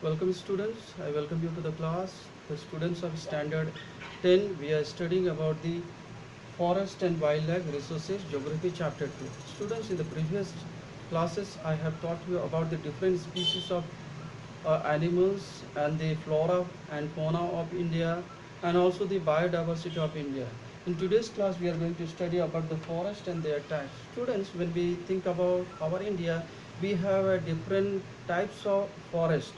Welcome students. I welcome you to the class. The students of standard 10, we are studying about the forest and wildlife resources geography chapter 2. Students, in the previous classes I have taught you about the different species of animals and the flora and fauna of India and also the biodiversity of India. In today's class we are going to study about the forest and their types. Students, when we think about our India, we have different types of forest.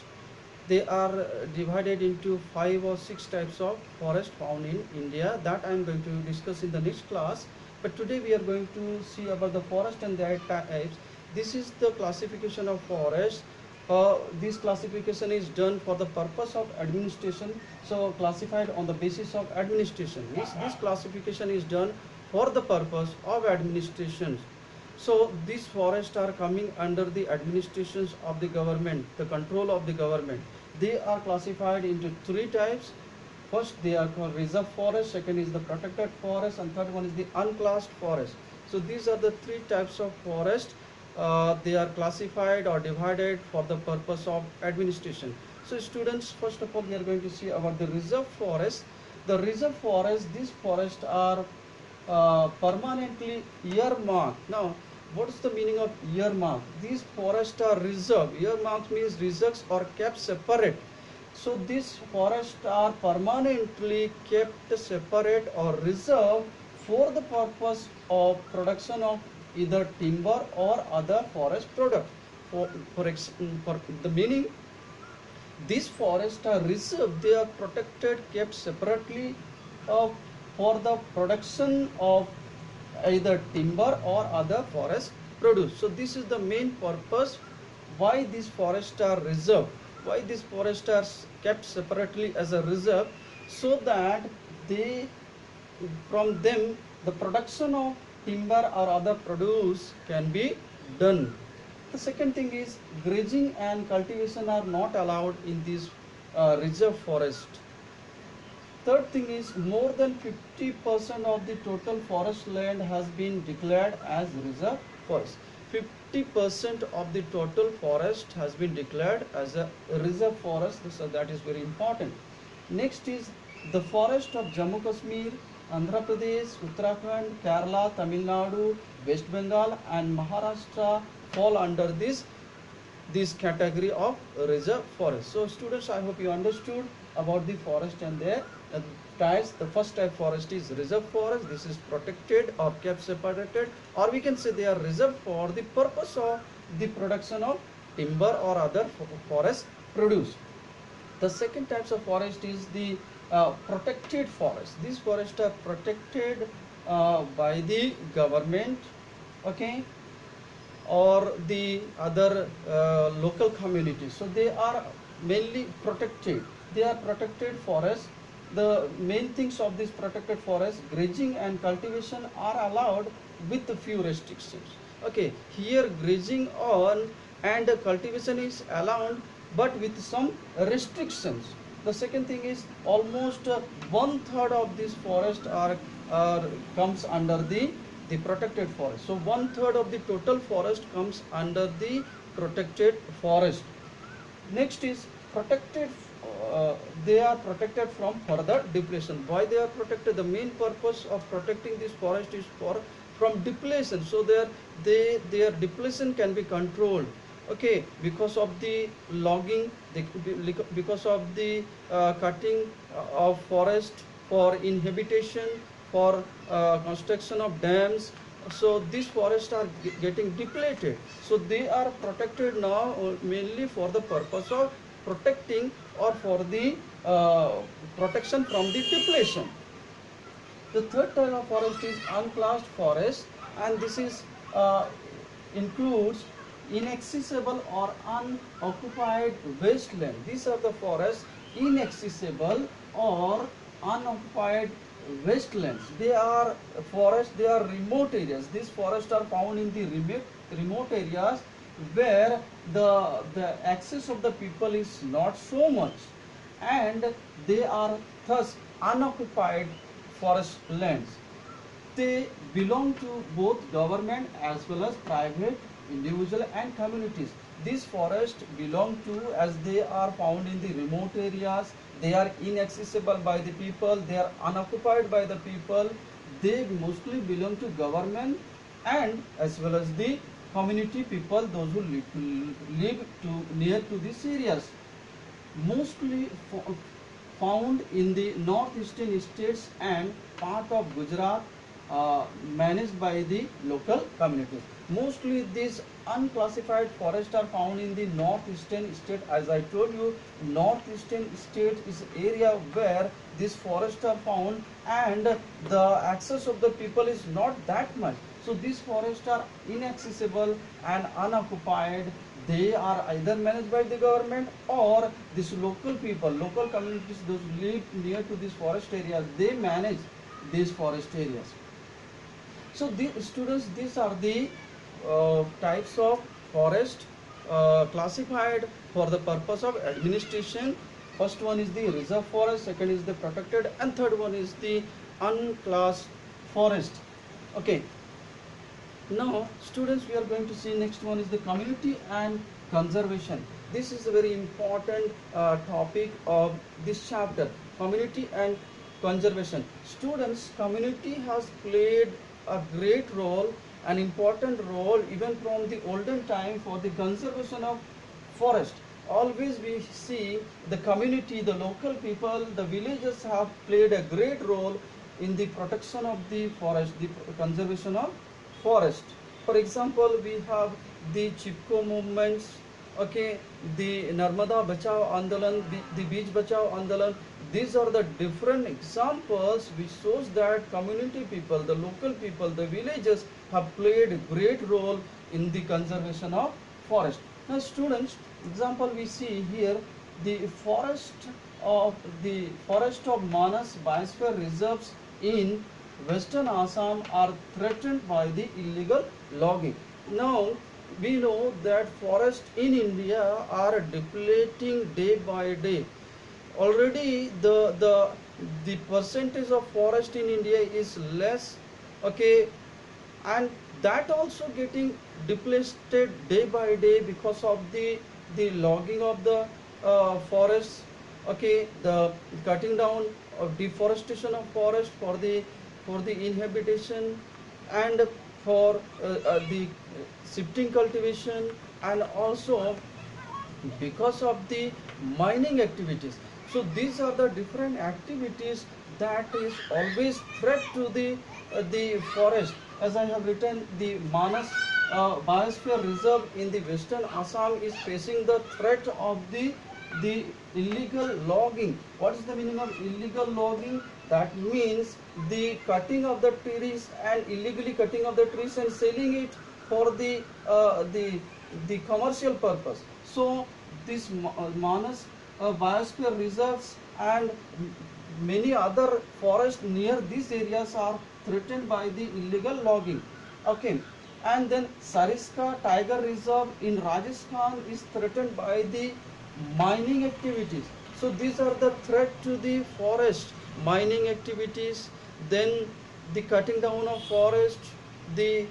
They are divided into 5 or 6 types of forest found in India that I am going to discuss in the next class. But today we are going to see about the forest and their types. This is the classification of forest. This classification is done for the purpose of administration. So classified on the basis of administration. This classification is done for the purpose of administration. So these forests are coming under the administrations of the government, the control of the government. They are classified into 3 types. First, they are called reserve forest, second is the protected forest, and third one is the unclassed forest. So these are the 3 types of forest. They are classified or divided for the purpose of administration. So students, first of all, we are going to see about the reserve forest. The reserve forest, these forests are permanently earmarked. Now, what is the meaning of earmark? These forests are reserved. Earmark means reserves or kept separate. So these forests are permanently kept separate or reserved for the purpose of production of either timber or other forest products. For the meaning, these forests are reserved, they are protected, kept separately uh, for the production of either timber or other forest produce. So this is the main purpose why these forests are reserved, why these forests are kept separately as a reserve, so that they, from them, the production of timber or other produce can be done. The second thing is grazing and cultivation are not allowed in this reserve forest. Third thing is more than 50% of the total forest land has been declared as reserve forest. 50% of the total forest has been declared as a reserve forest, so that is very important. Next is the forest of Jammu Kashmir, Andhra Pradesh, Uttarakhand, Kerala, Tamil Nadu, West Bengal and Maharashtra fall under this category of reserve forest. So students, I hope you understood about the forest and their types. The first type forest is reserve forest. This is protected or kept separated, or we can say they are reserved for the purpose of the production of timber or other forest produce. The second types of forest is the protected forest. These forests are protected by the government, okay, or the other local communities. So they are mainly protected. They are protected forests. The main things of this protected forest, grazing and cultivation are allowed with a few restrictions. Okay, here grazing on and cultivation is allowed, but with some restrictions. The second thing is almost 1/3 of this forest are comes under the protected forest. So 1/3 of the total forest comes under the protected forest. Next is protected. They are protected from further depletion. Why they are protected? The main purpose of protecting this forest is for from depletion. So their depletion can be controlled. Okay, because of the logging, because of the cutting of forest for inhabitation, for construction of dams. So these forests are getting depleted. So they are protected now mainly for the purpose of protecting or for the protection from the depletion. The third type of forest is unclassed forest, and this is includes inaccessible or unoccupied wasteland. These are the forests inaccessible or unoccupied wastelands. They are forests, they are remote areas. These forests are found in the remote areas where the access of the people is not so much, and they are thus unoccupied forest lands. They belong to both government as well as private, individual and communities. these forests belong to, as they are found in the remote areas, they are inaccessible by the people, they are unoccupied by the people, they mostly belong to government and as well as the community people, those who live near to these areas, mostly found in the northeastern states and part of Gujarat, managed by the local communities. Mostly these unclassified forests are found in the northeastern state. As I told you, northeastern state is area where these forests are found and the access of the people is not that much. So these forests are inaccessible and unoccupied. They are either managed by the government or these local people, local communities, those who live near to these forest areas, they manage these forest areas. So the students, these are the types of forest classified for the purpose of administration. First one is the reserve forest, second is the protected, and third one is the unclassed forest. Okay. Now, students, we are going to see next one is the community and conservation. This is a very important topic of this chapter, community and conservation. Students, community has played a great role, an important role even from the olden time for the conservation of forest. Always we see the community, the local people, the villagers have played a great role in the protection of the forest, the conservation of forest. For example, we have the Chipko movements, okay, the Narmada Bachao Andolan, the Beach Bachao Andolan. These are the different examples which shows that community people, the local people, the villagers have played a great role in the conservation of forest. Now students, example we see here, the forest of Manas Biosphere Reserves in Western Assam are threatened by the illegal logging. Now, we know that forests in India are depleting day by day. Already the percentage of forest in India is less, okay, and that also getting depleted day by day because of the logging of the forests, okay, the cutting down of deforestation of forest for the inhabitation and for the shifting cultivation, and also because of the mining activities. So these are the different activities that is always threat to the forest. As I have written, the Manas Biosphere Reserve in the Western Assam is facing the threat of the illegal logging. What is the meaning of illegal logging? That means the cutting of the trees and illegally cutting of the trees and selling it for the commercial purpose. So this Manas biosphere reserves and many other forests near these areas are threatened by the illegal logging. Okay, and then Sariska Tiger Reserve in Rajasthan is threatened by the mining activities. So these are the threat to the forest, mining activities, then the cutting down of forest, the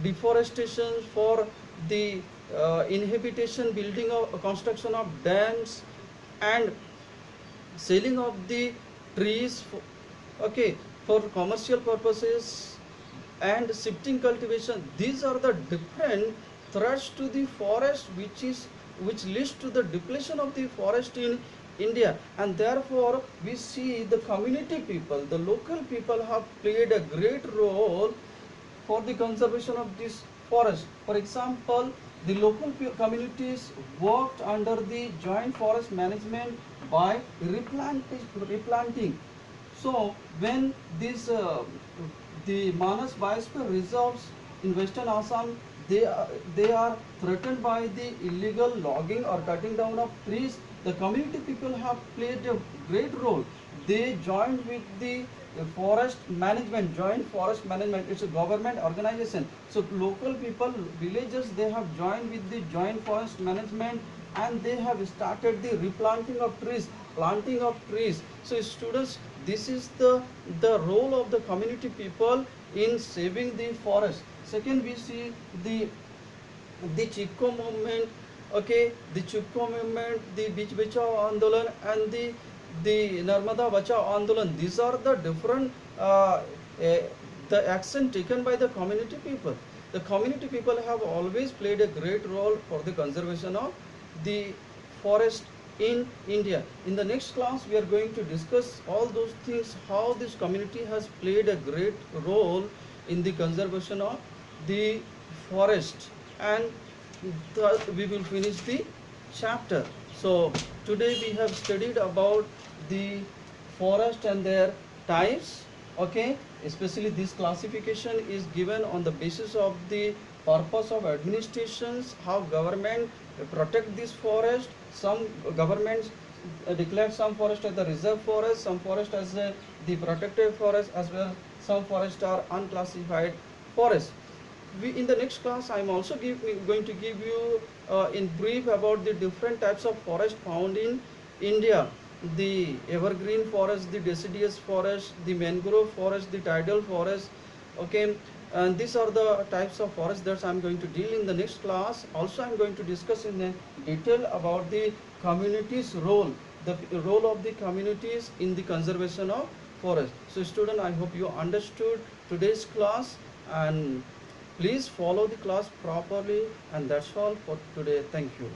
deforestation for the inhabitation, building of construction of dams, and selling of the trees for, okay, for commercial purposes, and shifting cultivation. These are the different threats to the forest which leads to the depletion of the forest in India. And therefore we see the community people, the local people have played a great role for the conservation of this forest. For example, the local communities worked under the joint forest management by replanting. So when this the Manas Biosphere reserves in Western Assam, they are threatened by the illegal logging or cutting down of trees. The community people have played a great role. They joined with the forest management, joint forest management. It's a government organization. So local people, villagers, they have joined with the joint forest management and they have started the replanting of trees, planting of trees. So students, this is the role of the community people in saving the forest. Second, we see the the Chipko movement, okay, the Chipko movement, the Beach Bachao Andolan, and the Narmada Bachao Andolan. These are the different the action taken by the community people. The community people have always played a great role for the conservation of the forest in India. In the next class, we are going to discuss all those things, how this community has played a great role in the conservation of the forest, and thus we will finish the chapter. So today we have studied about the forest and their types, okay, especially this classification is given on the basis of the purpose of administrations, how government protect this forest. Some governments declare some forest as the reserve forest, some forest as the protected forest, as well some forests are unclassified forests. In the next class I am also going to give you in brief about the different types of forest found in India: the evergreen forest, the deciduous forest, the mangrove forest, the tidal forest, okay. And these are the types of forests that I am going to deal in the next class. Also I am going to discuss in detail about the community's role, the role of the communities in the conservation of forest. So student, I hope you understood today's class, and please follow the class properly, and that's all for today. Thank you.